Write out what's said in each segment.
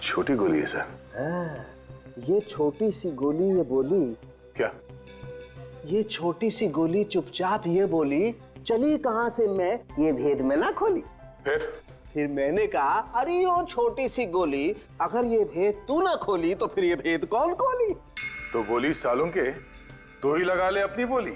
छोटी गोली है सर। हाँ, ये छोटी सी गोली ये बोली। क्या? ये छोटी सी गोली चुपचाप ये बोली, चली कहां से मैं ये भेद में ना खोली। फिर मैंने कहा, अरे वो छोटी सी गोली, अगर ये भेद तू ना खोली तो फिर ये भेद कौन खोली? तो गोली सालों के तो ही लगा ले अपनी बोली।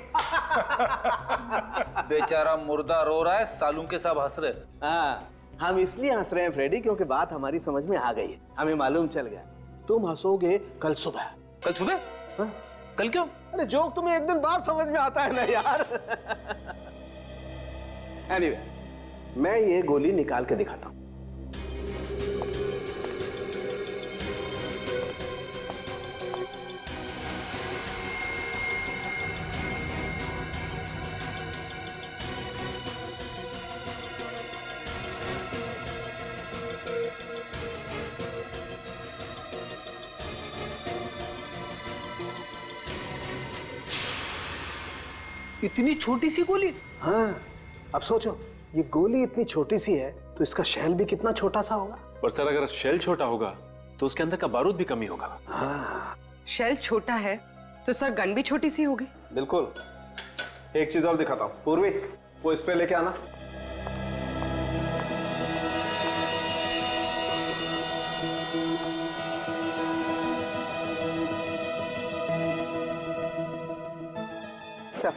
बेचारा मुर्दा रो रहा है, सालू के सब हंस रहे। हाँ, हम इसलिए हंस रहे हैं फ्रेडी क्योंकि बात हमारी समझ में आ गई है। हमें मालूम चल गया तुम हंसोगे कल सुबह। कल सुबह? हाँ? कल क्यों? अरे जोक तुम्हें एक दिन बाद समझ में आता है ना यार। एनीवे, मैं ये गोली निकाल के दिखाता हूं। इतनी छोटी सी गोली? हाँ, अब सोचो, ये गोली इतनी छोटी सी है तो इसका शेल भी कितना छोटा सा होगा। पर सर अगर शेल छोटा होगा तो उसके अंदर का बारूद भी कम ही होगा। हाँ, शेल छोटा है तो सर गन भी छोटी सी होगी। बिल्कुल। एक चीज और दिखाता हूँ। पूर्वी, वो स्प्रे लेके आना। सर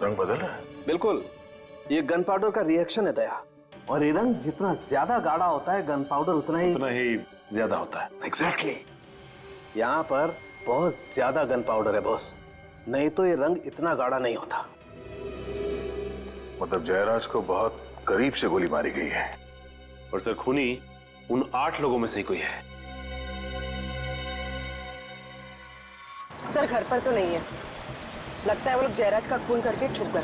रंग बदल रहा है। बिल्कुल, ये गन पाउडर का रिएक्शन है दया। और ये रंग जितना ज्यादा गाढ़ा होता है, गन पाउडर उतना ही ज्यादा होता है। एग्जैक्टली। यहाँ पर बहुत ज्यादा गन पाउडर है बॉस, नहीं तो ये रंग इतना गाढ़ा नहीं होता। मतलब जयराज को बहुत करीब से गोली मारी गई है। और सर खूनी उन 8 लोगों में से ही कोई है। सर घर पर तो नहीं है, लगता है वो लोग जयराज का खून करके छुप गए।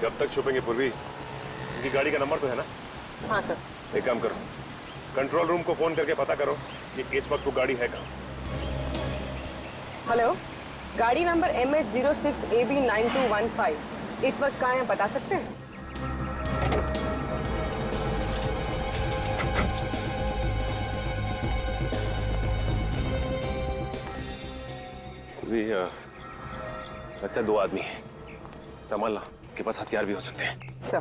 कब तक छुपेंगे पूर्वी? उनकी गाड़ी का नंबर तो है ना? हाँ सर। एक काम करो, कंट्रोल रूम को फोन करके पता करो कि इस वक्त वो गाड़ी है कहाँ। हेलो, गाड़ी नंबर MH06AB9215 इस वक्त कहाँ है बता सकते हैं? लगता है 2 आदमी हैं, संभालना, के पास हथियार भी हो सकते हैं। सर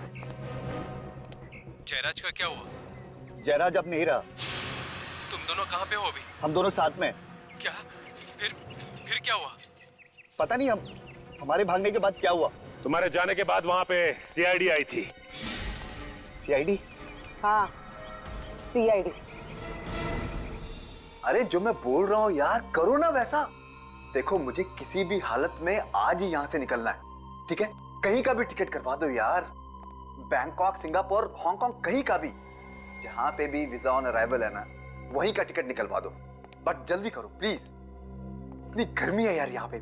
जयराज का क्या हुआ? जयराज अब नहीं रहा। तुम दोनों कहाँ पे हो अभी? हम दोनों साथ में। क्या? फिर क्या हुआ? पता नहीं हम हमारे भागने के बाद क्या हुआ। तुम्हारे जाने के बाद वहां पे सीआईडी आई थी। सीआईडी? हाँ, CID। अरे जो मैं बोल रहा हूँ यार, करो ना वैसा। देखो, मुझे किसी भी हालत में आज ही यहाँ से निकलना है, ठीक है? कहीं का भी टिकट करवा दो यार, बैंकॉक, सिंगापुर, हांगकांग, कहीं का भी, जहां पे भी वीजा ऑन अराइवल है ना, वहीं का टिकट निकलवा दो। बट जल्दी करो प्लीज, इतनी गर्मी है यार यहाँ पे।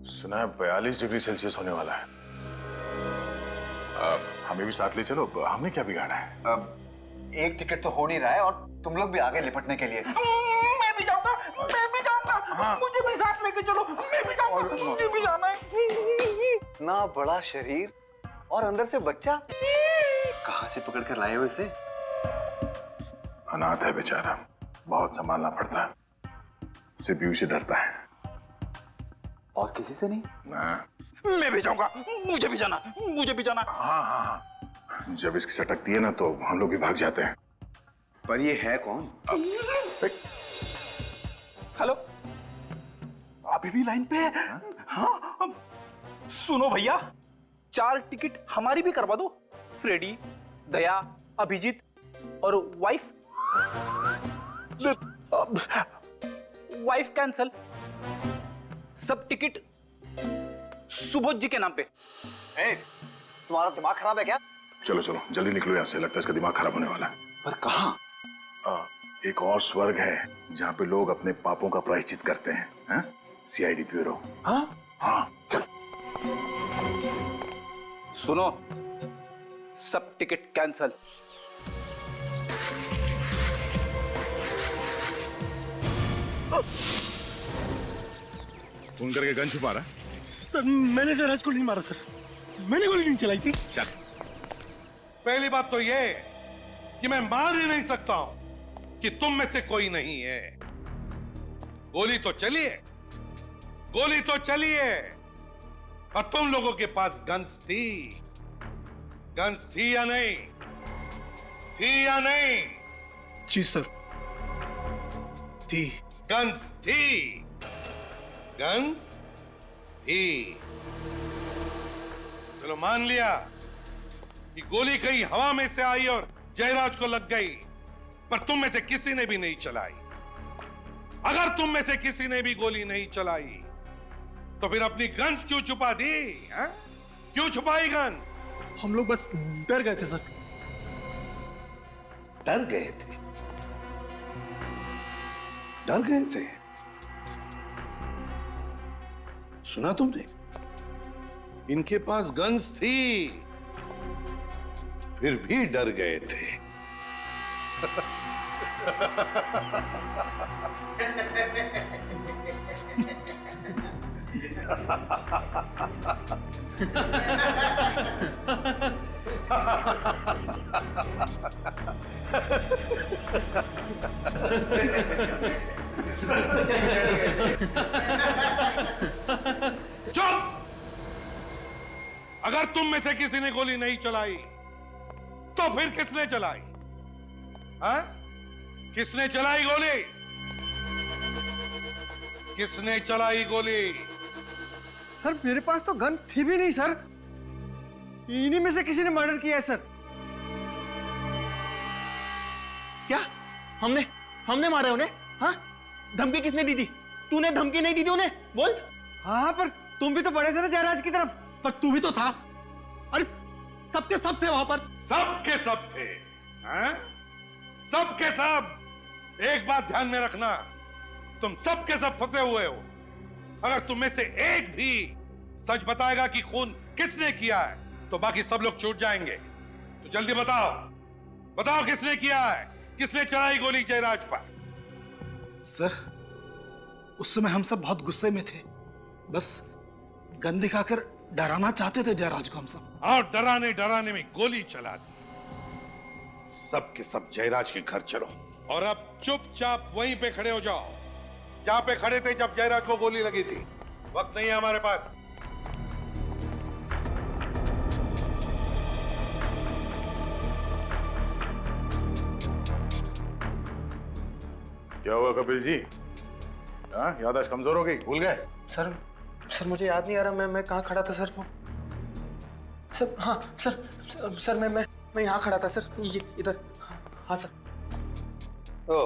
सुना है 42 डिग्री सेल्सियस होने वाला है। हमें भी साथ ले चलो, हमें क्या बिगाड़ा है? अब एक टिकट तो हो नहीं रहा है और तुम लोग भी आगे लिपटने के लिए। मैं भी जाऊंगा, मुझे भी साथ लेके चलो, मैं भी जाऊंगा, मुझे भी जाना है। इतना बड़ा शरीर और अंदर से बच्चा, कहां से पकड़ कर लाए हो इसे? अनाथ है बेचारा, बहुत संभालना पड़ता है, सिर्फ बीवी से डरता है। और किसी से नहीं? ना। मैं भी जाऊंगा, मुझे भी जाना, मुझे भी जाना। हाँ हाँ हाँ, जब इसकी सटकती है ना तो हम लोग भी भाग जाते हैं। पर ये है कौन? हेलो, अभी भी लाइन पे है? हाँ, सुनो भैया, 4 टिकट हमारी भी करवा दो। फ्रेडी, दया, अभिजीत और वाइफ। वाइफ कैंसल, सब टिकट सुबोध जी के नाम पे। तुम्हारा दिमाग खराब है क्या? चलो चलो जल्दी निकलो यहाँ से, लगता है इसका दिमाग खराब होने वाला है। पर कहाँ? एक और स्वर्ग है जहाँ पे लोग अपने पापों का प्रायश्चित करते हैं, हाँ? CID bureau. हाँ हाँ चलो। सुनो, सब टिकट कैंसल। फोन करके गन छुपा रहा। सर मैंने जयराज को नहीं मारा सर, मैंने गोली नहीं चलाई थी। चल, पहली बात तो यह कि मैं मान ही नहीं सकता हूं कि तुम में से कोई नहीं है। गोली तो चली है, गोली तो चली है, और तुम लोगों के पास गन्स थी। गन्स थी या नहीं? थी या नहीं? जी सर, थी। गन्स थी, गन्स थी। चलो मान लिया कि गोली कहीं हवा में से आई और जयराज को लग गई, पर तुम में से किसी ने भी नहीं चलाई। अगर तुम में से किसी ने भी गोली नहीं चलाई तो फिर अपनी गन्स क्यों छुपा दी? हैं? क्यों छुपाई गन? हम लोग बस डर गए थे सर। डर गए थे? डर गए थे? सुना तुमने? इनके पास गन्स थी, फिर भी डर गए थे। चुप! अगर तुम में से किसी ने गोली नहीं चलाई तो फिर किसने चलाई? हाँ? किसने चलाई गोली? किसने चलाई गोली? सर मेरे पास तो गन थी भी नहीं सर, इन्हीं में से किसी ने मर्डर किया है सर। क्या हमने हमने मारा उन्हें? हाँ, धमकी किसने दी थी? तूने धमकी नहीं दी थी उन्हें? बोल। हाँ पर तुम भी तो पड़े थे ना जयराज की तरफ, पर तू भी तो था। अरे सबके सब थे वहां पर। सबके सब थे, हैं? सबके सब। एक बात ध्यान में रखना, तुम सबके सब फंसे हुए हो। अगर तुम में से एक भी सच बताएगा कि खून किसने किया है तो बाकी सब लोग छूट जाएंगे। तो जल्दी बताओ, बताओ किसने किया है? किसने चलाई गोली जयराज पर? सर उस समय हम सब बहुत गुस्से में थे, बस गन दिखाकर डराना चाहते थे जयराज को हम सब। और डराने डराने में गोली चला दी। सबके सब जयराज के घर चलो और अब चुपचाप वहीं पे खड़े हो जाओ जहां पे खड़े थे जब जयराज को गोली लगी थी। वक्त नहीं है हमारे पास। क्या हुआ कपिल जी? हाँ, याददाश्त कमजोर हो गई, भूल गए? सर मुझे याद नहीं आ रहा मैं कहाँ खड़ा था सर। सर हाँ सर मैं यहाँ खड़ा था सर, ये इधर। हाँ सर। ओ,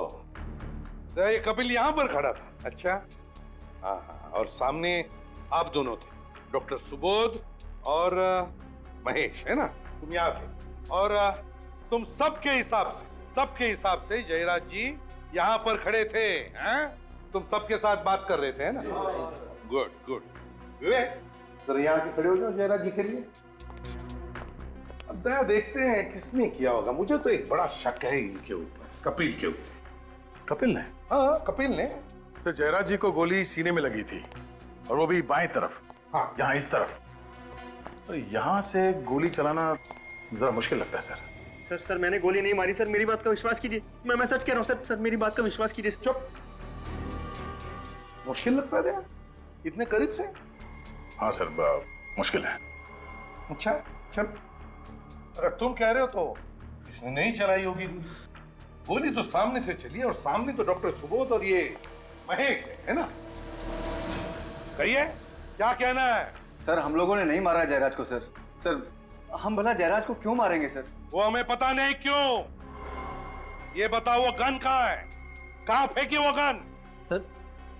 तो ये कपिल यहां पर खड़ा था? अच्छा, हाँ हाँ, और सामने आप दोनों थे, डॉक्टर सुबोध और महेश, है ना? तुम यहाँ थे और तुम सबके हिसाब से जयराज जी यहाँ पर खड़े थे, हैं? तुम सबके साथ बात कर रहे थे, है ना? Good good. विवेक, जरा यहाँ के खड़े हो जाओ जयराज जी के लिए। अब दया देखते हैं किसने किया होगा। मुझे तो एक बड़ा शक है इनके ऊपर, कपिल के ऊपर। कपिल ने? हाँ, कपिल ने। तो जयराज जी को गोली सीने में लगी थी और वो भी बाएं तरफ। हाँ, यहाँ इस तरफ। तो यहाँ से गोली चलाना जरा मुश्किल लगता है सर। सर मैंने गोली नहीं मारी सर, मेरी बात का विश्वास कीजिए। मैं सच कह रहा हूँ सर, मेरी बात का विश्वास कीजिए। चुप। मुश्किल लगता है दया? इतने करीब से? हाँ सर, मुश्किल है। अच्छा चल, अगर तुम कह रहे हो तो इसने नहीं चलाई होगी गोली। तो सामने से चली है और सामने तो डॉक्टर सुबोध और ये महेश है ना? कहिए, क्या कहना है? सर हम लोगों ने नहीं मारा जयराज को सर। सर हम भला जयराज को क्यों मारेंगे सर? वो हमें पता नहीं क्यों। ये बताओ वो गन कहाँ है? कहाँ फेंकी वो गन? सर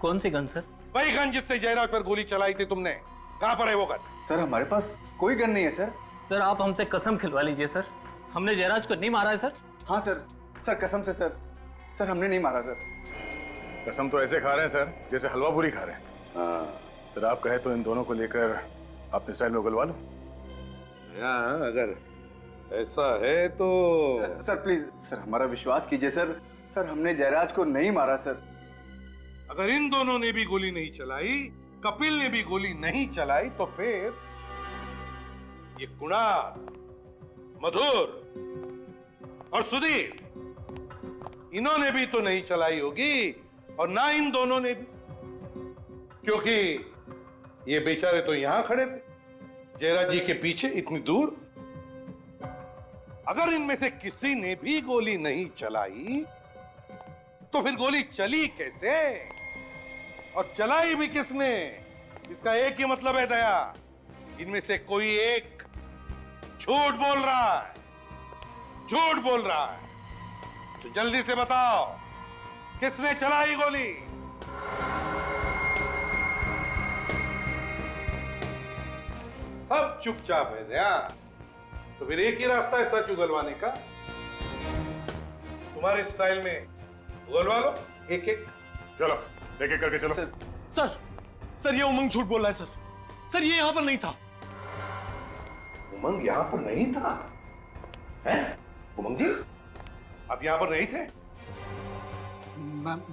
कौन सी गन सर? वही गन जिससे जयराज पर गोली चलाई थी तुमने। कहाँ पर है वो गन? सर हमारे पास कोई गन नहीं है सर। सर आप हमसे कसम खिलवा लीजिए सर, हमने जयराज को नहीं मारा है सर। हाँ सर कसम से सर हमने नहीं मारा सर। कसम तो ऐसे खा रहे हैं सर जैसे हलवा पूरी खा रहे हैं। हाँ, सर आप कहे तो इन दोनों को लेकर अपने साइड में उगलवा लो। अगर ऐसा है तो सर प्लीज सर हमारा विश्वास कीजिए सर। सर हमने जयराज को नहीं मारा सर। अगर इन दोनों ने भी गोली नहीं चलाई, कपिल ने भी गोली नहीं चलाई, तो फिर ये कुणाल, मधुर और सुधीर, इन्होंने भी तो नहीं चलाई होगी, और ना इन दोनों ने भी, क्योंकि ये बेचारे तो यहां खड़े थे जयराज जी के पीछे इतनी दूर। अगर इनमें से किसी ने भी गोली नहीं चलाई तो फिर गोली चली कैसे, और चलाई भी किसने? इसका एक ही मतलब है दया, इनमें से कोई एक झूठ बोल रहा है, झूठ बोल रहा है। तो जल्दी से बताओ, किसने चलाई गोली? सब चुपचाप है दया। तो फिर एक ही रास्ता है सच उगलवाने का। तुम्हारे स्टाइल में उगलवा लो एक एक। चलो एक एक करके चलो। सर ये उमंग झूठ बोल रहा है सर। सर ये यहाँ पर नहीं था। उमंग यहाँ पर नहीं था? हैं? उमंग जी आप यहाँ पर नहीं थे?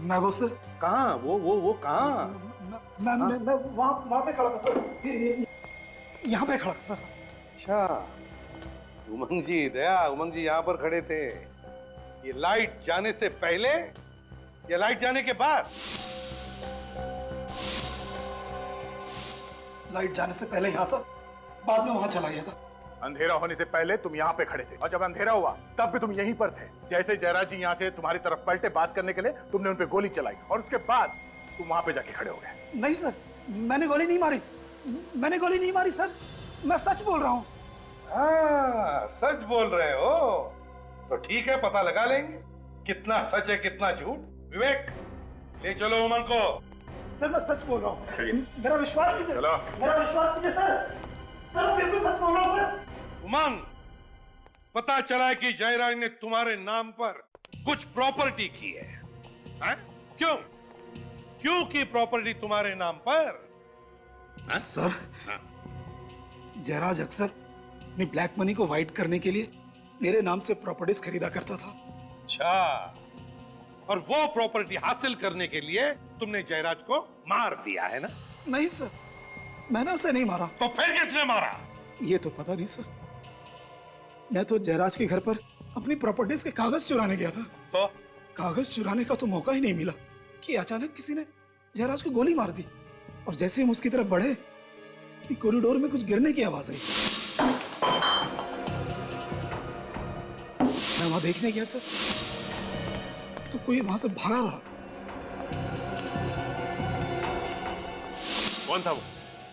मैं वो सर, कहाँ? वो कहाँ? मैं वहाँ पे खड़ा था सर, यहाँ पे खड़ा था सर। अच्छा उमंग जी, दया, उमंग जी यहाँ पर खड़े थे। ये लाइट जाने से पहले या लाइट जाने के बाद? लाइट जाने से पहले यहाँ था, बाद में वहाँ चला गया था। अंधेरा होने से पहले तुम यहाँ पे खड़े थे, और जब अंधेरा हुआ तब भी तुम यहीं पर थे। जैसे जयराज जी यहाँ से तुम्हारी तरफ पलटे बात करने के लिए, तुमने उन पे गोली चलाई, और उसके बाद तुम वहां पे जाके खड़े हो गए। नहीं सर, मैंने गोली नहीं मारी, मैंने गोली नहीं मारी सर, मैं सच बोल रहा हूँ। हाँ सच बोल रहे हो तो ठीक है, पता लगा लेंगे कितना सच है कितना झूठ। विवेक ले चलो उमंग को। सर मैं सच बोल रहा हूँ, मेरा विश्वास कीजिए। चलो। मेरा विश्वास कीजिए सर, सर मैं बिल्कुल सच बोल रहा हूँ सर। उमंग, पता चला है कि जयराज ने तुम्हारे नाम पर कुछ प्रॉपर्टी की है, हैं? क्यों? क्यों की प्रॉपर्टी तुम्हारे नाम पर? सर जयराज अक्सर अपनी ब्लैक मनी को वाइट करने के लिए मेरे नाम से प्रॉपर्टीज खरीदा करता था। अच्छा, और वो प्रॉपर्टी हासिल करने के लिए तुमने जयराज को मार दिया है ना? नहीं सर, मैंने उसे नहीं मारा। तो फिर किसने मारा? ये तो पता नहीं सर, मैं तो जयराज के घर पर अपनी प्रॉपर्टीज के कागज चुराने गया था। तो कागज चुराने का तो मौका ही नहीं मिला कि अचानक किसी ने जयराज को गोली मार दी, और जैसे हम उसकी तरफ बढ़े कॉरिडोर में कुछ गिरने की आवाज आई। मैं वहां देखने गया सर, तो कोई वहां से भागा था। कौन था वो?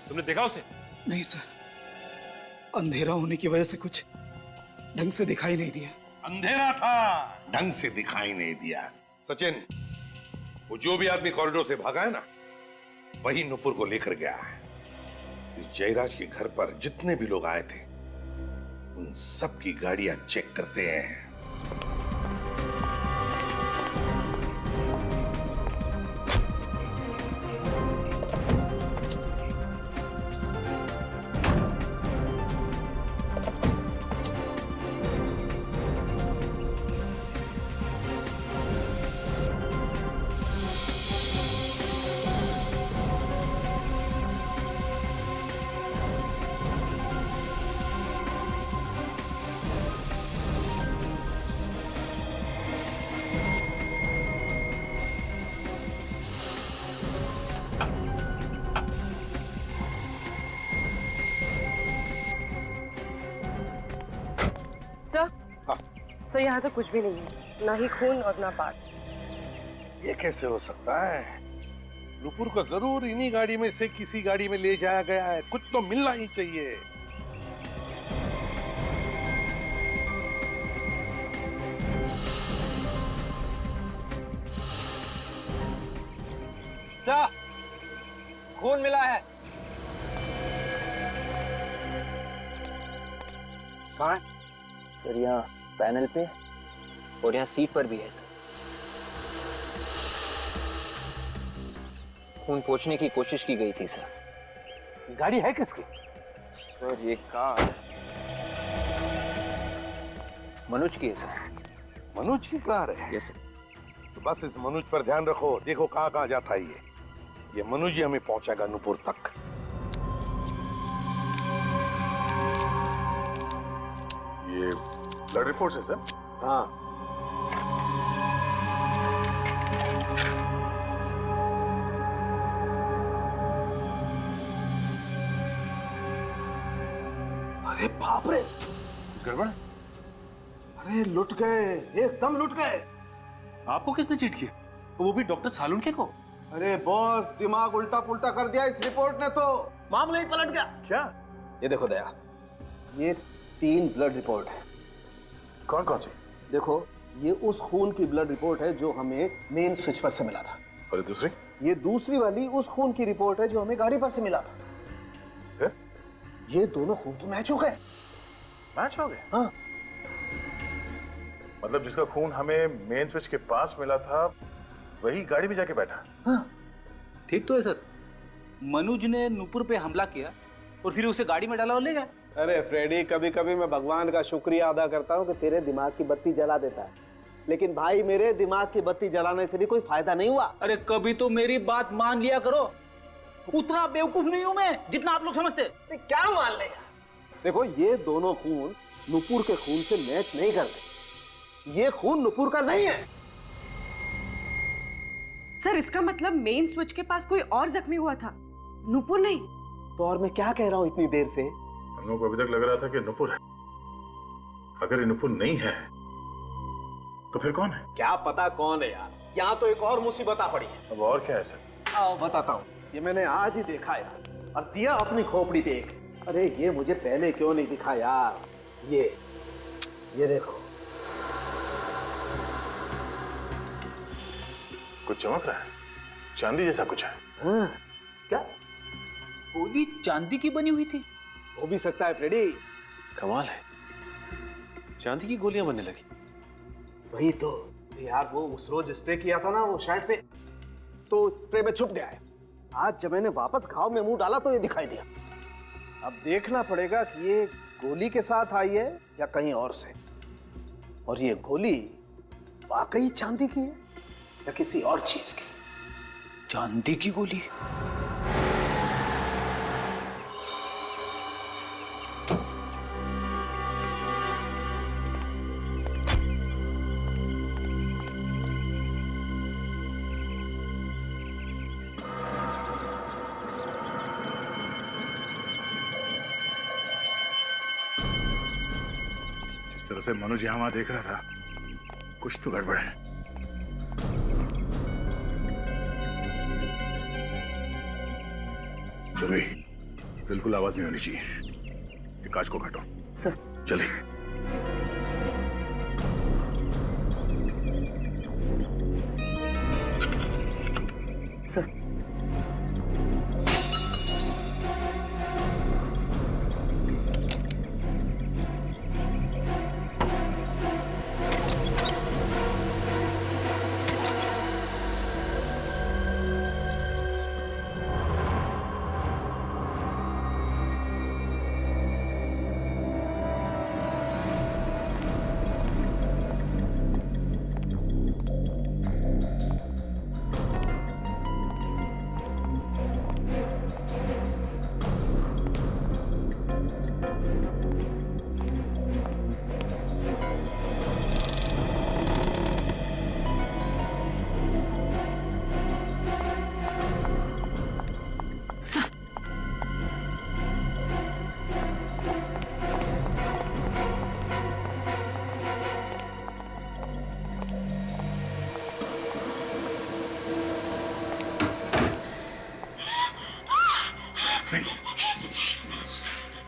तुमने देखा उसे? नहीं सर, अंधेरा होने की वजह से कुछ ढंग से दिखाई नहीं दिया। अंधेरा था, ढंग से दिखाई नहीं दिया। सचिन, वो जो भी आदमी कॉरिडोर से भागा है ना, वही नुपुर को लेकर गया है। इस जयराज के घर पर जितने भी लोग आए थे, उन सब की गाड़ियां चेक करते हैं। सर यहाँ तो कुछ भी नहीं है, ना ही खून और ना पार्ट। ये कैसे हो सकता है? नुपुर को जरूर इन्हीं गाड़ी में से किसी गाड़ी में ले जाया गया है, कुछ तो मिलना ही चाहिए। खून मिला है। कहाँ है? सर यहाँ पैनल पे और यहाँ सीट पर भी है सर। खून पोंछने की कोशिश की गई थी सर। गाड़ी है किसकी? सर ये कार मनोज की है सर। मनोज की कार है? Yes sir. तो बस इस मनुज पर ध्यान रखो, देखो कहाँ कहाँ जाता है ये मनुज ही हमें पहुंचाएगा नूपुर तक। ये ब्लड रिपोर्ट है सर? हाँ, अरे बाप रे, कुछ गड़बड़? अरे लुट गए, एकदम लुट गए। आपको किसने चीट किया? वो भी डॉक्टर सालुंके को? अरे बॉस, दिमाग उल्टा पुल्टा कर दिया इस रिपोर्ट ने, तो मामला ही पलट गया। क्या? ये देखो दया, ये 3 ब्लड रिपोर्ट है। कौन कौन सी? देखो, ये उस खून की ब्लड रिपोर्ट है जो हमें मेन स्विच पर से मिला था। और दूसरी? ये दूसरी वाली उस खून की रिपोर्ट है जो हमें गाड़ी पर से मिला था। फिर? ये दोनों खून तो मैच हो गए। मैच हो गए? हाँ, मतलब जिसका खून हमें मेन स्विच के पास मिला था वही गाड़ी में जाके बैठा? हाँ। ठीक तो है सर, मनुज ने नूपुर पे हमला किया और फिर उसे गाड़ी में डाला और ले गया। अरे फ्रेडी, कभी कभी मैं भगवान का शुक्रिया अदा करता हूँ कि तेरे दिमाग की बत्ती जला देता है, लेकिन भाई मेरे दिमाग की बत्ती जलाने से भी कोई फायदा नहीं हुआ। अरे कभी तो मेरी बात मान लिया करो, उतना बेवकूफ नहीं हूं मैं जितना आप लोग समझते। क्या मान ले? देखो, ये दोनों खून नुपुर के खून से मैच नहीं करते। ये खून नुपुर का नहीं है। सर, इसका मतलब मेन स्विच के पास कोई और जख्मी हुआ था, नुपुर नहीं। तो और मैं क्या कह रहा हूं इतनी देर से? हम लोगों को अभी तक लग रहा था कि नुपुर है। अगर ये नुपुर नहीं है तो फिर कौन है? क्या पता कौन है यार, यहाँ तो एक और मुसीबत आ पड़ी है। अब और क्या है सर? आओ बताता हूँ, ये मैंने आज ही देखा यार, और दिया अपनी खोपड़ी देख। अरे ये मुझे पहले क्यों नहीं दिखा यार? ये देखो, कुछ चमक रहा है, चांदी जैसा कुछ है। हाँ, क्या गोली चांदी की बनी हुई थी? हो भी सकता है फ्रेडी। कमाल है, चांदी की गोलियां बनने लगी। वही तो यार, वो उस रोज स्प्रे किया था ना वो शर्ट पे, तो स्प्रे में छुप गया है। आज जब मैंने वापस घाव में मुंह डाला तो ये दिखाई दिया। अब देखना पड़ेगा कि ये गोली के साथ आई है या कहीं और से, और ये गोली वाकई चांदी की है या किसी और चीज की। चांदी की गोली? जिस तरह से मनुज यहाँ वहां देख रहा था, कुछ तो गड़बड़ है। चलो, बिल्कुल आवाज नहीं होनी चाहिए। ये कांच को काटो। सर। चलिए। सर,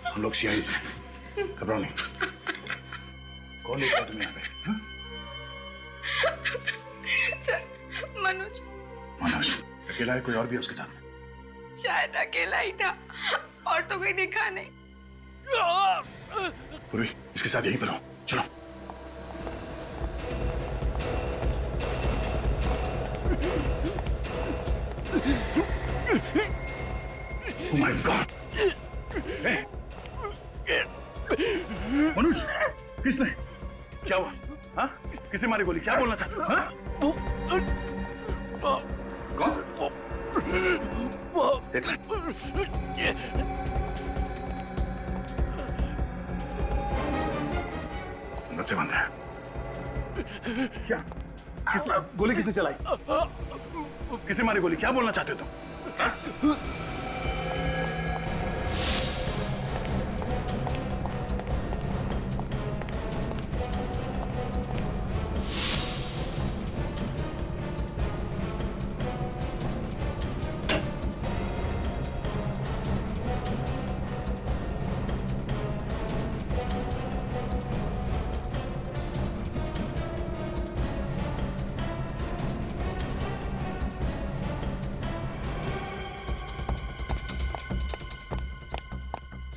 हम लोग सीआई से, घबराओ नहीं। कौन लेकर तुम्हें यहाँ पे? हाँ? सर, मनुज। मनोज अकेला है, कोई और भी है उसके साथ? शायद अकेला ही था, और तो कोई दिखा नहीं। पूर्वी, इसके साथ यहीं पर हो, चलो। Oh my God! Hey! मनुज, किसने? क्या हुआ? हाँ? किसने मारी गोली? क्या बोलना चाहते हो? हाँ? देख अंदर से बंद है। क्या गोली किसने चलाई? किसने मारी गोली? क्या बोलना चाहते हो तुम?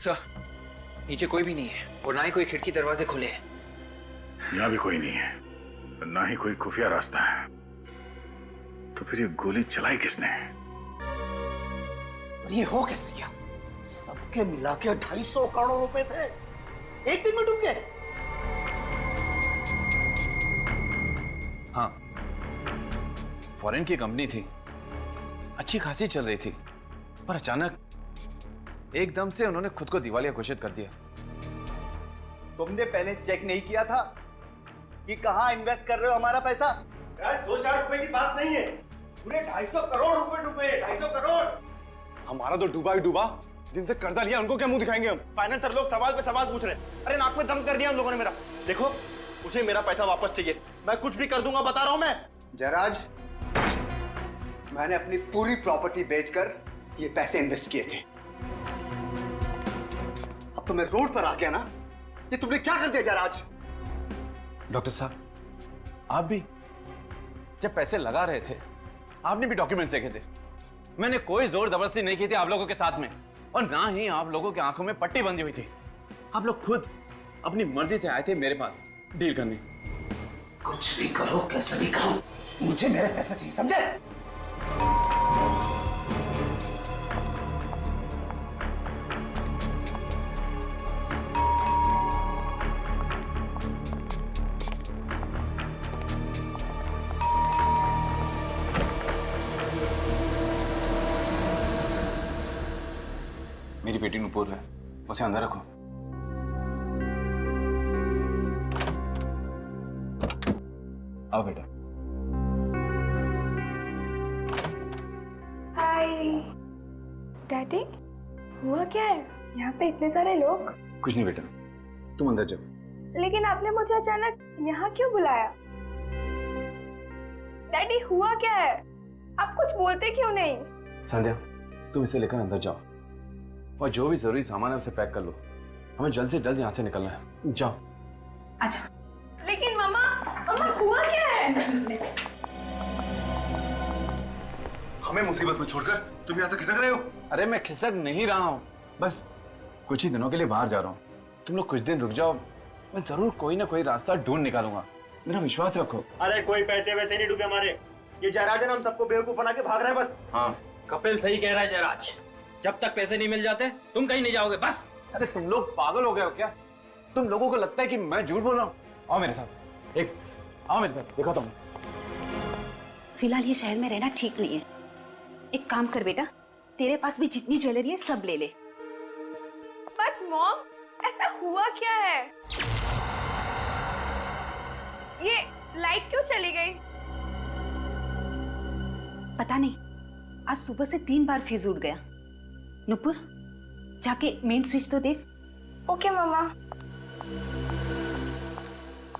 सर, नीचे कोई भी नहीं है और ना ही कोई खिड़की दरवाजे खुले हैं। यहां भी कोई नहीं है, ना ही कोई खुफिया रास्ता है। तो फिर ये गोली चलाई किसने? ये हो कैसे गया? सबके मिला के 250 करोड़ रुपए थे, एक दिन में डूब गए। हाँ, फॉरेन की कंपनी थी, अच्छी खासी चल रही थी, पर अचानक एकदम से उन्होंने खुद को दिवालिया घोषित कर दिया। तुमने पहले चेक नहीं किया था कि कहां इन्वेस्ट कर रहे हो हमारा पैसा? 2-4 रुपए की बात नहीं है, पूरे 250 करोड़ रुपए डूबे। 250 करोड़। हमारा तो डूबा ही डूबा, जिनसे कर्जा लिया उनको क्या मुंह दिखाएंगे हम? फाइनेंसर लोग सवाल पे सवाल पूछ रहे हैं। अरे नाक में दम कर दिया हम लोगों ने मेरा। देखो, मुझे मेरा पैसा वापस चाहिए, मैं कुछ भी कर दूंगा, बता रहा हूं मैं। जयराज, मैंने अपनी पूरी प्रॉपर्टी बेचकर ये पैसे इन्वेस्ट किए थे। अब तो मैं रोड पर आ गया ना, ये तुमने क्या कर दिया जयराज? डॉक्टर साहब, आप भी जब पैसे लगा रहे थे, आपने भी डॉक्यूमेंट्स देखे थे। मैंने कोई जोर जबरदस्ती नहीं की थी आप लोगों के साथ में, और ना ही आप लोगों की आंखों में पट्टी बंधी हुई थी। आप लोग खुद अपनी मर्जी से आए थे मेरे पास डील करने। कुछ भी करो, कैसे भी करो, मुझे मेरे पैसे चाहिए, समझे? मेरी बेटी नुपुर है, उसे अंदर रखो। आओ बेटा। हाय डैडी, हुआ क्या है यहाँ पे इतने सारे लोग? कुछ नहीं बेटा, तुम अंदर जाओ। लेकिन आपने मुझे अचानक यहाँ क्यों बुलाया? डैडी हुआ क्या है? आप कुछ बोलते क्यों नहीं? संध्या, तुम इसे लेकर अंदर जाओ और जो भी जरूरी सामान है उसे पैक कर लो। हमें जल्द से जल्द यहाँ से निकलना है। जाओ। अच्छा। लेकिन मम्मा हुआ क्या है? हमें मुसीबत में छोड़कर तुम यहाँ से खिसक रहे हो? अरे मैं खिसक नहीं रहा हूँ, बस कुछ ही दिनों के लिए बाहर जा रहा हूँ। तुम लोग कुछ दिन रुक जाओ, मैं जरूर कोई ना कोई रास्ता ढूंढ निकालूंगा, मेरा विश्वास रखो। अरे कोई पैसे वैसे नहीं डूबे हमारे, ये जयराज है ना, हम सबको बेवकूफ बना के भाग रहे हैं बस। हाँ, कपिल सही कह रहा है जयराज, जब तक पैसे नहीं मिल जाते तुम कहीं नहीं जाओगे बस। अरे तुम लोग पागल हो गए हो क्या? तुम लोगों को लगता है कि मैं झूठ बोल रहा हूँ? आओ मेरे साथ, आओ मेरे साथ, दिखाता हूँ। फिलहाल ये शहर में रहना ठीक नहीं है। एक काम कर बेटा, तेरे पास भी जितनी ज्वेलरी है सब ले ले। बट मॉम, ऐसा हुआ क्या है? ये लाइट क्यों चली गई? पता नहीं, आज सुबह से 3 बार फ्यूज उड़ गया। नुपुर, जाके मेन स्विच तो देख। ओके मम्मा।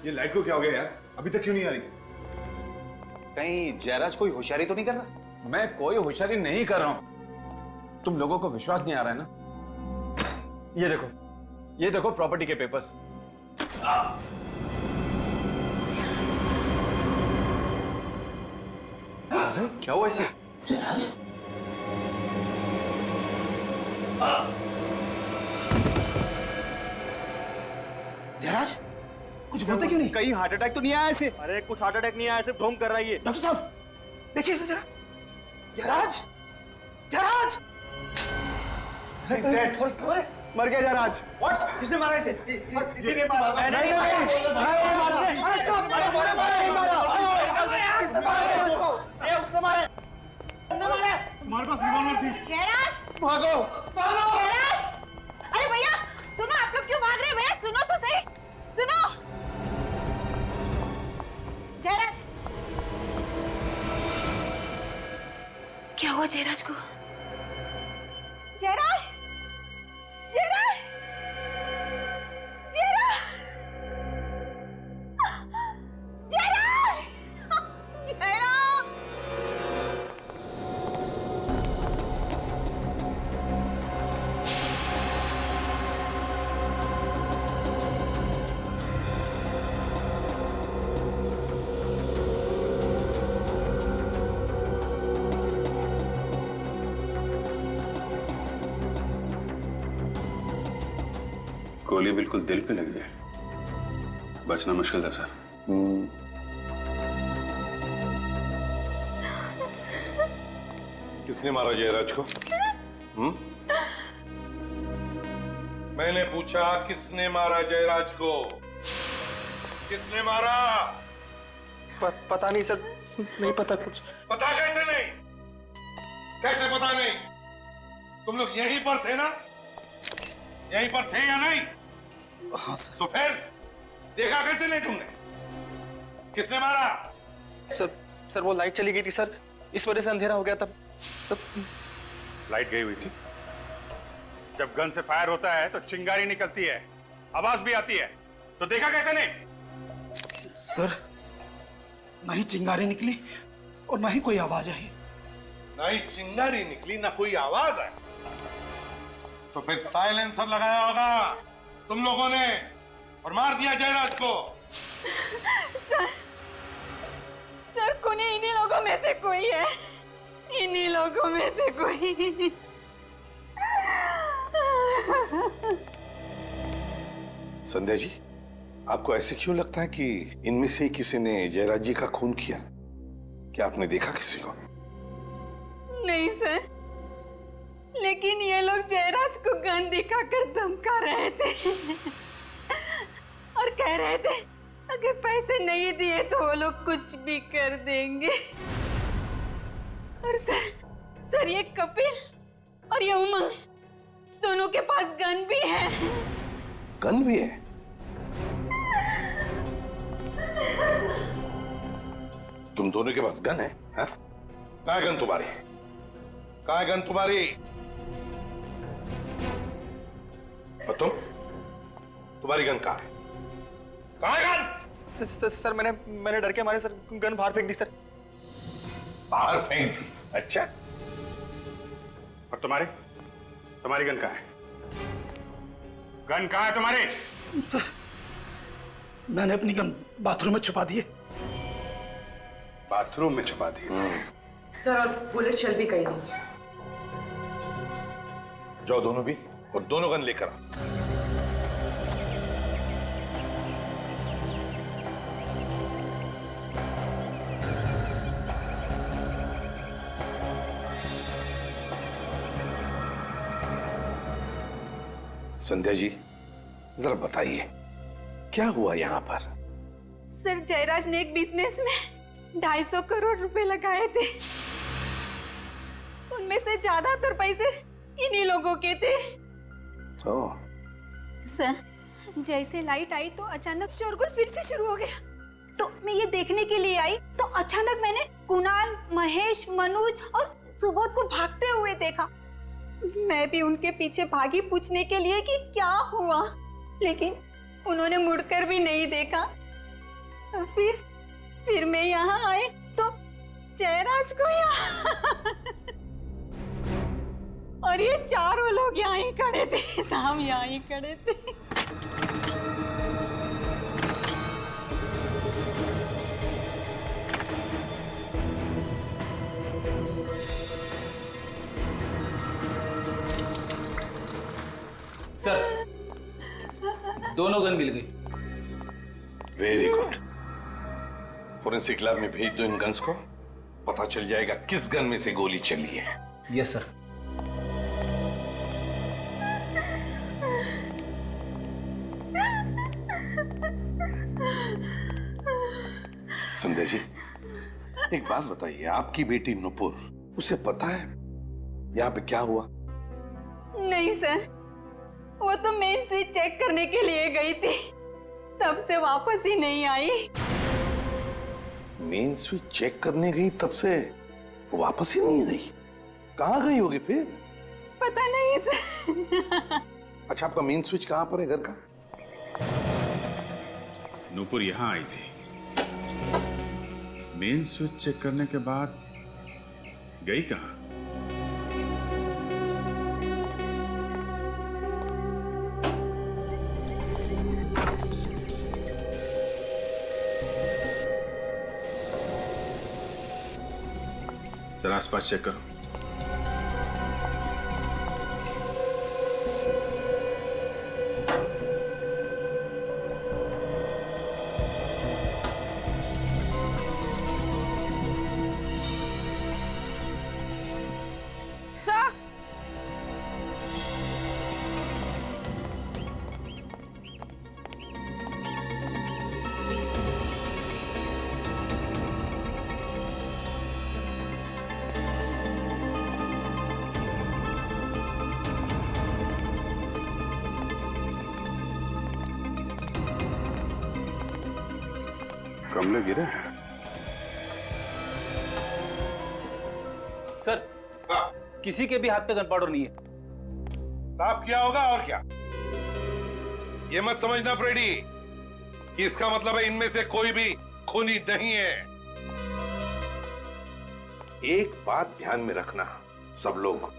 ये लाइट को क्या हो गया यार? अभी तक क्यों नहीं आ रही? कहीं जयराज कोई होशियारी तो नहीं कर रहा? मैं कोई होशियारी नहीं कर रहा हूं। तुम लोगों को विश्वास नहीं आ रहा है ना? ये देखो प्रॉपर्टी के पेपर्स। क्या हुआ इसे? जयराज, कुछ बोलते क्यों नहीं? कहीं हार्ट अटैक तो नहीं आया इसे? अरे कुछ हार्ट अटैक नहीं आया, सिर्फ ढोंग कर रहा है ये। डॉक्टर साहब, देखिए इसे जरा। जयराज, जयराज! मर गया जयराज। What? किसने मारा इसे? किसी ने मारा। नहीं मारा। तुम्हारे पास रिवॉल्वर थी। जयराज! भागो भागो! जयराज! अरे भैया सुनो, आप लोग क्यों भाग रहे हैं? भैया सुनो तो सही, सुनो। जयराज! क्या हुआ जयराज को? जयराज! जयराज! जयराज! जयराज! जयराज! गोली बिल्कुल दिल पे लगी है, बचना मुश्किल था सर। किसने मारा जयराज को? मैंने पूछा किसने मारा जयराज को? किसने मारा? पता नहीं सर, नहीं पता कुछ। पता कैसे नहीं? कैसे पता नहीं? तुम लोग यहीं पर थे ना? यहीं पर थे या नहीं? हाँ सर। तो फिर देखा कैसे नहीं तुमने? किसने मारा? सर वो लाइट चली गई थी सर, इस वजह से अंधेरा हो गया तब सब। लाइट गई हुई थी। जब गन से फायर होता है तो चिंगारी निकलती है, आवाज भी आती है, तो देखा कैसे नहीं? सर ना ही चिंगारी निकली और ना ही कोई आवाज आई। ना ही चिंगारी निकली ना कोई आवाज आई, तो फिर साइलेंसर लगाया होगा तुम लोगों ने और मार दिया जयराज को। सर कुनी इन्हीं लोगों में से कोई है, इन्हीं लोगों में से कोई। संध्या जी, आपको ऐसे क्यों लगता है कि इनमें से किसी ने जयराज जी का खून किया? क्या आपने देखा किसी को? नहीं सर, लेकिन ये लोग जयराज को गन दिखाकर धमका रहे थे और कह रहे थे अगर पैसे नहीं दिए तो वो लोग कुछ भी कर देंगे। और सर ये कपिल और ये उमंग दोनों के पास गन भी है। गन भी है? तुम दोनों के पास गन है? हाँ? कहाँ है गन तुम्हारी? कहाँ है गन तुम्हारी? और तुम्हारी गन कहाँ है? कहाँ है गन? सर मैंने डर के मारे सर गन बाहर फेंक दी सर। बाहर फेंक दी? अच्छा। और तुम्हारी गन कहाँ है? गन कहाँ है तुम्हारी? सर मैंने अपनी गन बाथरूम में छुपा दी है। बाथरूम में छुपा दी? सर और बुलेट चल भी गई नहीं। जाओ दोनों भी, और दोनों गन लेकर आओ। संध्या जी जरा बताइए क्या हुआ यहाँ पर? सर जयराज ने एक बिजनेस में 250 करोड़ रुपए लगाए थे, उनमें से ज्यादातर पैसे इन्हीं लोगों के थे। तो सर जैसे लाइट आई तो अचानक शोरगुल फिर से शुरू हो गया, तो मैं ये देखने के लिए आई तो अचानक मैंने कुणाल, महेश, मनोज और सुबोध को भागते हुए देखा। मैं भी उनके पीछे भागी पूछने के लिए कि क्या हुआ, लेकिन उन्होंने मुड़कर भी नहीं देखा। और फिर मैं यहाँ आई तो जयराज को यहाँ और ये चारों लोग यहाँ ही खड़े थे, साम यहाँ ही खड़े थे। सर दोनों गन मिल गई। Very good. फोरेंसिक लैब में भेज दो इन गन्स को, पता चल जाएगा किस गन में से गोली चली है। Yes sir. संध्या जी एक बात बताइए, आपकी बेटी नुपुर, उसे पता है यहाँ पे क्या हुआ? नहीं सर, वो तो मेन स्विच चेक करने के लिए गई थी, तब से वापस ही नहीं आई। मेन स्विच चेक करने गई, तब से वापस ही नहीं आई? कहाँ गई होगी फिर? पता नहीं सर। अच्छा, आपका मेन स्विच कहाँ पर है घर का? नूपुर यहाँ आई थी, मेन स्विच चेक करने के बाद गई कहाँ? जरा आसपास चेक करो। गमले गिरे हैं। सर, किसी के भी हाथ पे गन पाउडर नहीं है। साफ किया होगा और क्या? ये मत समझना फ्रेडी कि इसका मतलब है इनमें से कोई भी खूनी नहीं है। एक बात ध्यान में रखना सब लोग,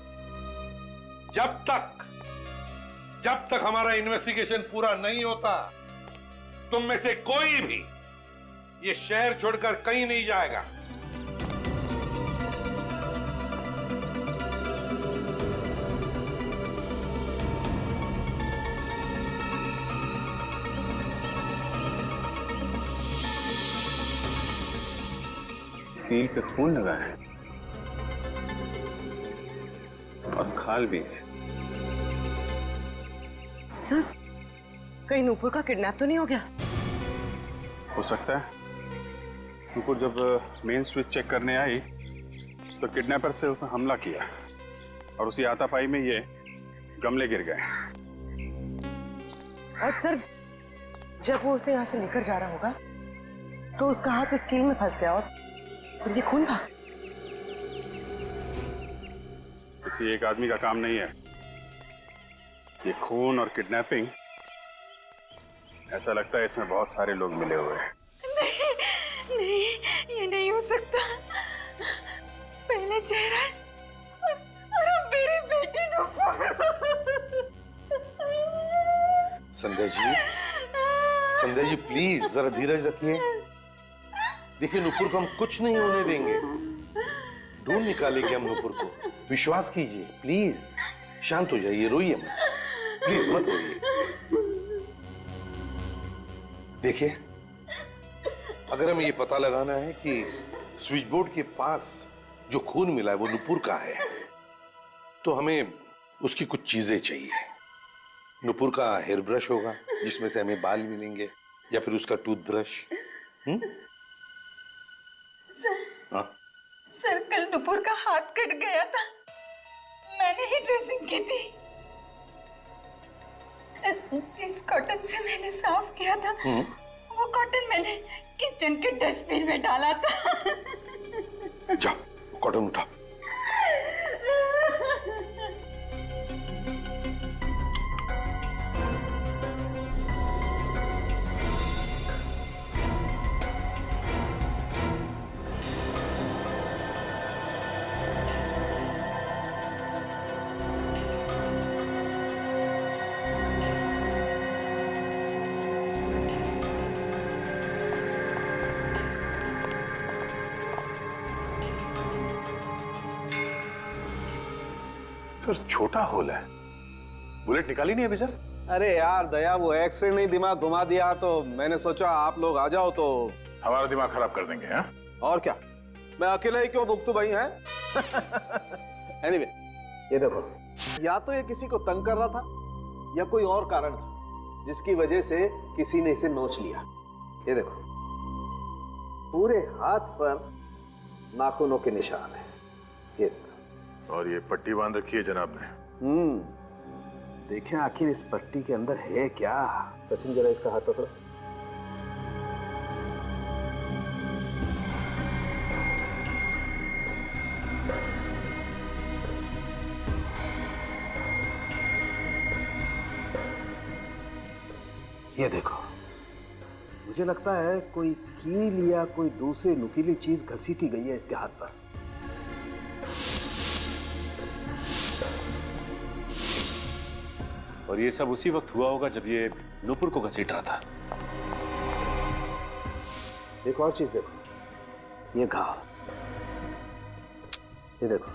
जब तक हमारा इन्वेस्टिगेशन पूरा नहीं होता, तुम में से कोई भी ये शहर छोड़कर कहीं नहीं जाएगा। कील पे खून लगा है और खाल भी है। सर, कहीं नूपुर का किडनैप तो नहीं हो गया? हो सकता है। नूपुर जब मेन स्विच चेक करने आई तो किडनैपर से उसने हमला किया और उसी हाथापाई में ये गमले गिर गए। और सर, जब वो उसे यहाँ से लेकर जा रहा होगा तो उसका हाथ इस कील में फंस गया और ये खून था। किसी एक आदमी का काम नहीं है ये खून और किडनैपिंग। ऐसा लगता है इसमें बहुत सारे लोग मिले हुए हैं। नहीं, ये नहीं हो सकता। पहले जयराज और अब मेरी बेटी नूपुर। संध्या जी प्लीज जरा धीरज रखिए। देखिए, नूपुर को हम कुछ नहीं होने देंगे, ढूंढ निकालेंगे हम नूपुर को। विश्वास कीजिए, प्लीज शांत हो जाइए, रोइए मत, प्लीज मत रोइए। देखिए, अगर हमें ये पता लगाना है कि स्विच बोर्ड के पास जो खून मिला है वो नूपुर का है, तो हमें उसकी कुछ चीजें चाहिए। नूपुर का हेयर ब्रश होगा जिसमें से हमें बाल मिलेंगे, या फिर उसका टूथब्रश। सर, हाँ? सर, कल नूपुर का हाथ कट गया था, मैंने ही ड्रेसिंग की थी। जिस कॉटन से मैंने साफ किया था वो कॉटन मैंने किचन के डस्टबिन में डाला था। जा, कॉटन उठा। सर, छोटा होल है, बुलेट निकाली नहीं अभी सर? अरे यार दया, वो एक्सरे नहीं दिमाग घुमा दिया, तो मैंने सोचा आप लोग आ जाओ तो हमारा दिमाग खराब कर देंगे। हाँ? और क्या, मैं अकेला ही क्यों भुगतू भाई है। एनीवे, ये देखो, या तो ये किसी को तंग कर रहा था या कोई और कारण था जिसकी वजह से किसी ने इसे नोच लिया। ये देखो, पूरे हाथ पर नाखूनों के निशान है। ये और ये पट्टी बांध रखी है जनाब ने। देखें आखिर इस पट्टी के अंदर है क्या। सचिन जरा इसका हाथ पकड़ो। ये देखो, मुझे लगता है कोई कील या कोई दूसरी नुकीली चीज घसीटी गई है इसके हाथ पर। और ये सब उसी वक्त हुआ होगा जब ये नूपुर को घसीट रहा था। एक और चीज देखो, ये घाव, ये देखो,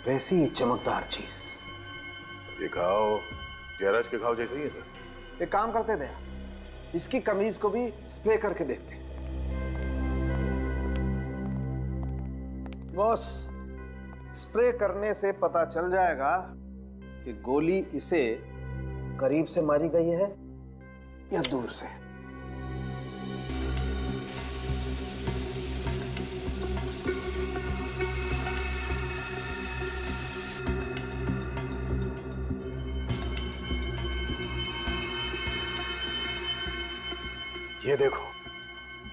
वैसी ही चमकदार चीज। ये घाव जयराज के घाव जैसे ही है सर। एक काम करते थे, इसकी कमीज को भी स्प्रे करके देखते। बस स्प्रे करने से पता चल जाएगा कि गोली इसे करीब से मारी गई है या दूर से। ये देखो,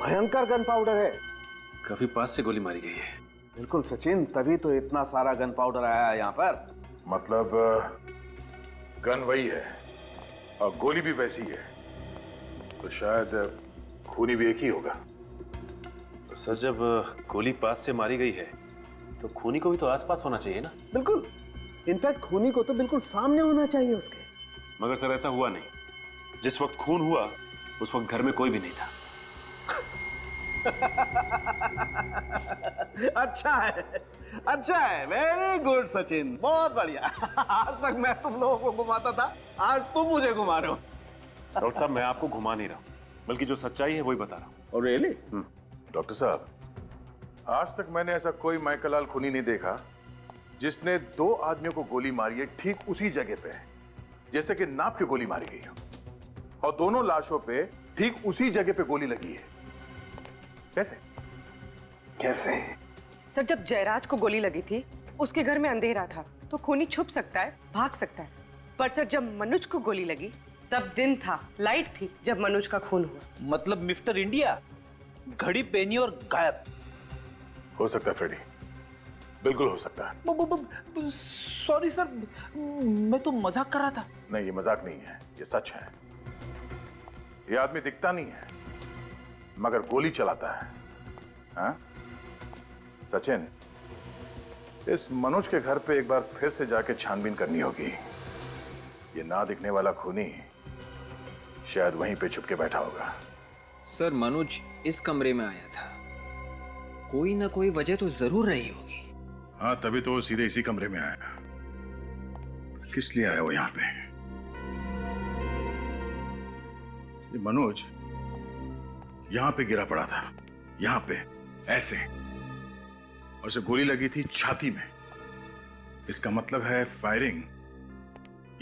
भयंकर गन पाउडर है। काफी पास से गोली मारी गई है। बिल्कुल सचिन, तभी तो इतना सारा गन पाउडर आया है यहाँ पर। मतलब गन वही है और गोली भी वैसी है, तो शायद खूनी भी एक ही होगा। सर, जब गोली पास से मारी गई है तो खूनी को भी तो आसपास होना चाहिए ना। बिल्कुल, इनफैक्ट खूनी को तो बिल्कुल सामने होना चाहिए उसके। मगर सर ऐसा हुआ नहीं। जिस वक्त खून हुआ उस वक्त घर में कोई भी नहीं था। अच्छा है, अच्छा है, वेरी गुड सचिन, बहुत बढ़िया। आज तक मैं तुम लोगों को घुमाता था, आज तुम मुझे घुमा रहे हो। डॉक्टर साहब, मैं आपको घुमा नहीं रहा हूं, बल्कि जो सच्चाई है वही बता रहा हूं। और रियली? डॉक्टर साहब, आज तक मैंने ऐसा कोई माइकल खूनी नहीं देखा जिसने दो आदमियों को गोली मारी है ठीक उसी जगह पे, जैसे कि नाप के गोली मारी गई हो, और दोनों लाशों पे ठीक उसी जगह पे गोली लगी है। कैसे कैसे? सर, जब जयराज को गोली लगी थी उसके घर में अंधेरा था, तो खूनी छुप सकता है, भाग सकता है। पर सर, जब मनोज को गोली लगी तब दिन था, लाइट थी जब मनोज का खून हुआ। मतलब मिस्टर इंडिया घड़ी पहनी और गायब। हो सकता है फ्रेडी, बिल्कुल हो सकता है। सॉरी सर, मैं तो मजाक कर रहा था। नहीं, ये मजाक नहीं है, ये सच है। ये आदमी दिखता नहीं है मगर गोली चलाता है। हाँ? सचिन, इस मनोज के घर पे एक बार फिर से जाके छानबीन करनी होगी। ये ना दिखने वाला खूनी शायद वहीं पे छुप के बैठा होगा। सर, मनोज इस कमरे में आया था, कोई ना कोई वजह तो जरूर रही होगी। हाँ, तभी तो वो सीधे इसी कमरे में आया। किस लिए आया वो यहाँ पे? ये मनोज यहां पे गिरा पड़ा था, यहां पे ऐसे, और उसे गोली लगी थी छाती में। इसका मतलब है फायरिंग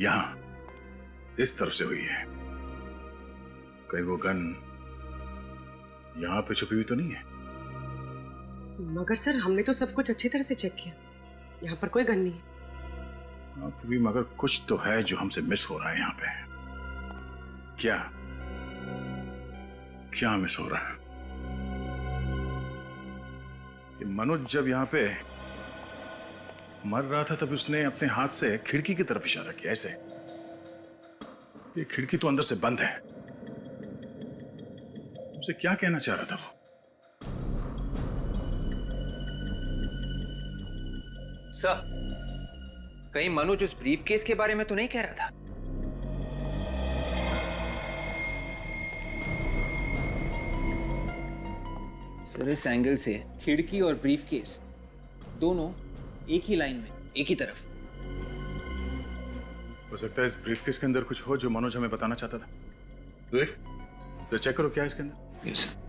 यहां इस तरफ से हुई है। कहीं वो गन यहां पे छुपी हुई तो नहीं है? मगर सर, हमने तो सब कुछ अच्छी तरह से चेक किया, यहाँ पर कोई गन नहीं है। हाँ, तो भी मगर कुछ तो है जो हमसे मिस हो रहा है यहाँ पे। क्या क्या मिस हो रहा है? ये मनोज जब यहां पे मर रहा था तब उसने अपने हाथ से खिड़की की तरफ इशारा किया, ऐसे। ये खिड़की तो अंदर से बंद है। उसे क्या कहना चाह रहा था वो? सर, कहीं मनोज उस ब्रीफ केस के बारे में तो नहीं कह रहा था? सर, इस एंगल से खिड़की और ब्रीफ केस दोनों एक ही लाइन में, एक ही तरफ। हो सकता है इस ब्रीफकेस के अंदर कुछ हो जो मनोज हमें बताना चाहता था। देख, तो चेक करो क्या है इसके अंदर। Yes sir.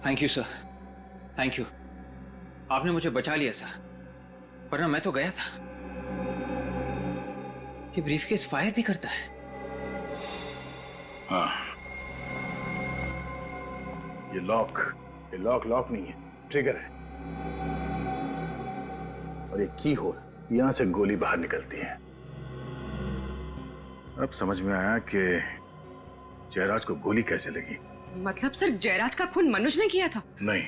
Thank you sir, thank you. आपने मुझे बचा लिया सर, वरना मैं तो गया था। ये ब्रीफकेस फायर भी करता है? हाँ, ये लॉक नहीं है, ट्रिगर है। और ये की होल, यहां से गोली बाहर निकलती है। अब समझ में आया कि जयराज को गोली कैसे लगी। मतलब सर जयराज का खून मनुज ने किया था? नहीं,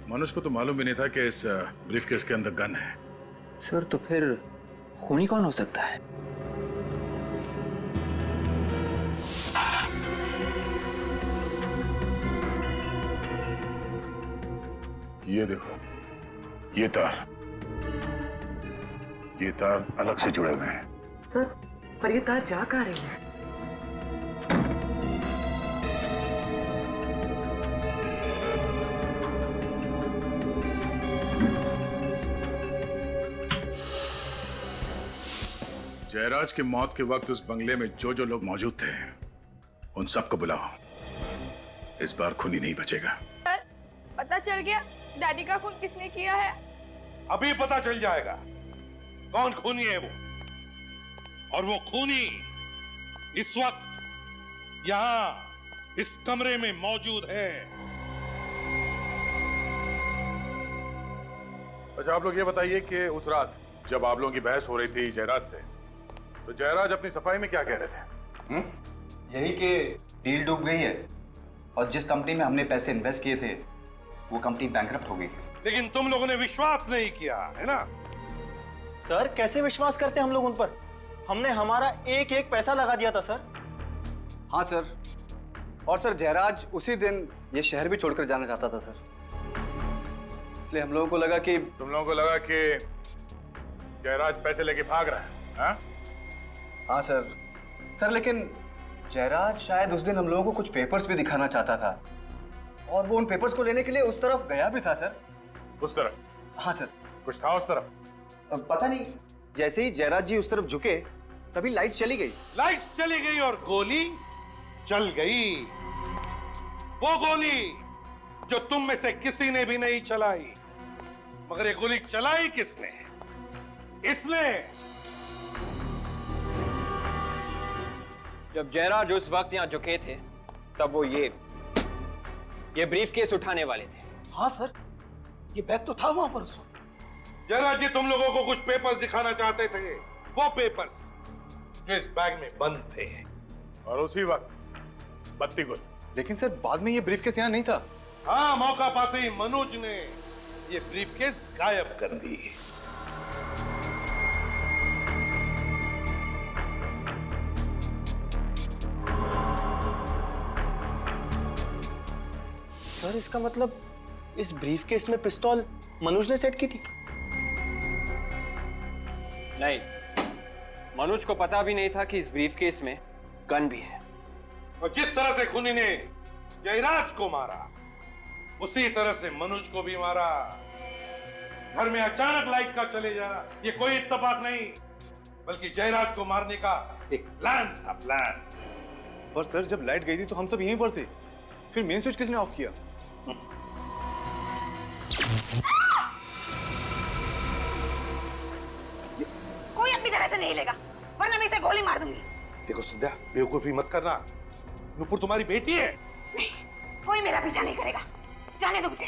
मनुज को तो मालूम भी नहीं था कि इस ब्रीफकेस के अंदर गन है। सर तो फिर खूनी कौन हो सकता है? ये देखो, ये तार अलग से जुड़े हुए हैं। सर पर ये तार जा कहाँ रही है? जयराज की मौत के वक्त उस बंगले में जो जो लोग मौजूद थे, उन सबको बुलाओ। इस बार खूनी नहीं बचेगा। सर पता चल गया डैडी का खून किसने किया है? अभी पता चल जाएगा कौन खूनी है वो। और वो खूनी इस वक्त यहां इस कमरे में मौजूद है। अच्छा, आप लोग ये बताइए कि उस रात जब आप लोगों की बहस हो रही थी जयराज से, तो जयराज अपनी सफाई में क्या कह रहे थे? यही कि डील डूब गई है और जिस कंपनी में हमने पैसे इन्वेस्ट किए थे वो कंपनी बैंकरप्ट हो गई। लेकिन तुम लोगों ने विश्वास नहीं किया है ना? सर कैसे विश्वास करते हम लोग उन पर? हमने हमारा एक एक पैसा लगा दिया था सर। हाँ सर, और सर जयराज उसी दिन ये शहर भी छोड़कर जाना चाहता था सर। इसलिए हम लोगों को लगा कि तुम लोगों को लगा कि जयराज पैसे लेके भाग रहा है? हाँ? हाँ सर लेकिन जयराज शायद उस दिन हम लोगों को कुछ पेपर्स भी दिखाना चाहता था और वो उन पेपर्स को लेने के लिए उस तरफ गया भी था सर। उस तरफ? हाँ सर। कुछ था उस तरफ? पता नहीं, जैसे ही जयराज जी उस तरफ झुके तभी लाइट चली गई। लाइट चली गई और गोली चल गई। वो गोली जो तुम में से किसी ने भी नहीं चलाई। मगर ये गोली चलाई किसने? इसने। जब जयराज उस वक्त यहाँ झुके थे तब वो ये ब्रीफकेस उठाने वाले थे। हाँ सर, ये बैग तो था वहां पर उस वक्त। जयराज जी तुम लोगों को कुछ पेपर्स दिखाना चाहते थे, वो पेपर्स जो इस बैग में बंद थे। और उसी वक्त बत्ती गुल। लेकिन सर बाद में ये ब्रीफकेस यहाँ नहीं था। हाँ, मौका पाते ही मनोज ने ये ब्रीफकेस गायब कर दी। सर इसका मतलब इस ब्रीफकेस में पिस्तौल मनोज ने सेट की थी? नहीं, मनोज को पता भी नहीं था कि इस ब्रीफकेस में गन भी है। और जिस तरह से खूनी ने जयराज को मारा, उसी तरह से मनोज को भी मारा। घर में अचानक लाइट का चले जाना ये कोई इत्तेफाक नहीं, बल्कि जयराज को मारने का एक प्लान था, प्लान। पर सर जब लाइट गई थी तो हम सब यहीं पर थे, फिर मेन स्विच किसने ऑफ किया? कोई अपनी जगह से नहीं लेगा, वरना मैं इसे गोली मार दूंगी। देखो संध्या, बेवकूफी मत करना। नुपुर तुम्हारी बेटी है। नहीं, कोई मेरा पीछा नहीं करेगा। जाने दो मुझे।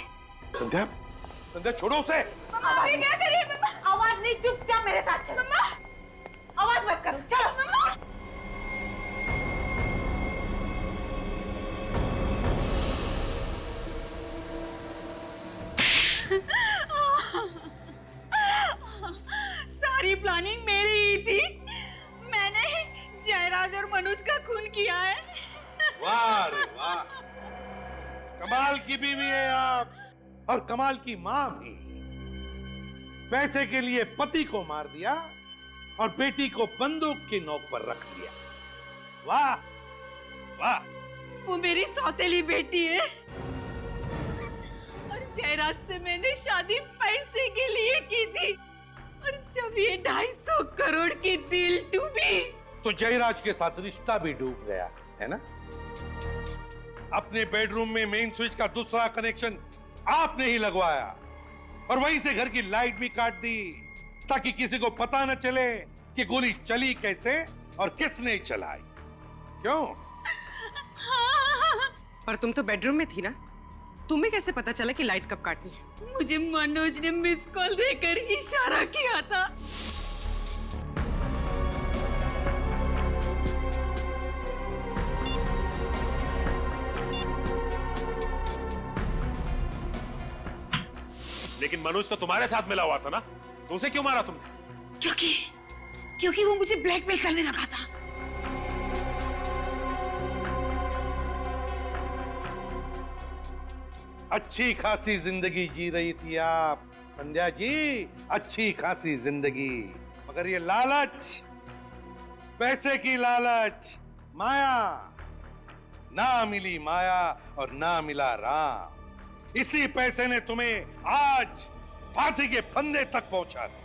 संध्या, संध्या छोड़ो उसे। मम्मा ये क्या करिए? मम्मा आवाज नहीं, चुपचाप मेरे साथ चलो। मम्मा आवाज मत करो, चलो। मम्मा सारी प्लानिंग मेरी ही थी। मैंने जयराज और मनोज का खून किया है। वाह रे वाह, कमाल की बीवी है आप, और कमाल की मां भी। पैसे के लिए पति को मार दिया और बेटी को बंदूक की नोक पर रख दिया। वाह वाह। वो मेरी सौतेली बेटी है और जयराज से मैंने शादी पैसे के लिए की थी, और जब ये 250 करोड़ की दिल डूबी तो जयराज के साथ रिश्ता भी डूब गया, है ना? अपने बेडरूम में मेन स्विच का दूसरा कनेक्शन आपने ही लगवाया और वहीं से घर की लाइट भी काट दी ताकि किसी को पता न चले कि गोली चली कैसे और किसने चलाई। क्यों? पर तुम तो बेडरूम में थी ना, तुम्हें कैसे पता चला कि लाइट कब काटनी है? मुझे मनोज ने मिस कॉल देकर इशारा किया था। लेकिन मनोज तो तुम्हारे साथ मिला हुआ था ना, तो उसे क्यों मारा तुमने? क्योंकि वो मुझे ब्लैकमेल करने लगा था। अच्छी खासी जिंदगी जी रही थी आप संध्या जी, अच्छी खासी जिंदगी, मगर ये लालच, पैसे की लालच, माया, ना मिली माया और ना मिला राम। इसी पैसे ने तुम्हें आज फांसी के फंदे तक पहुंचा दिया।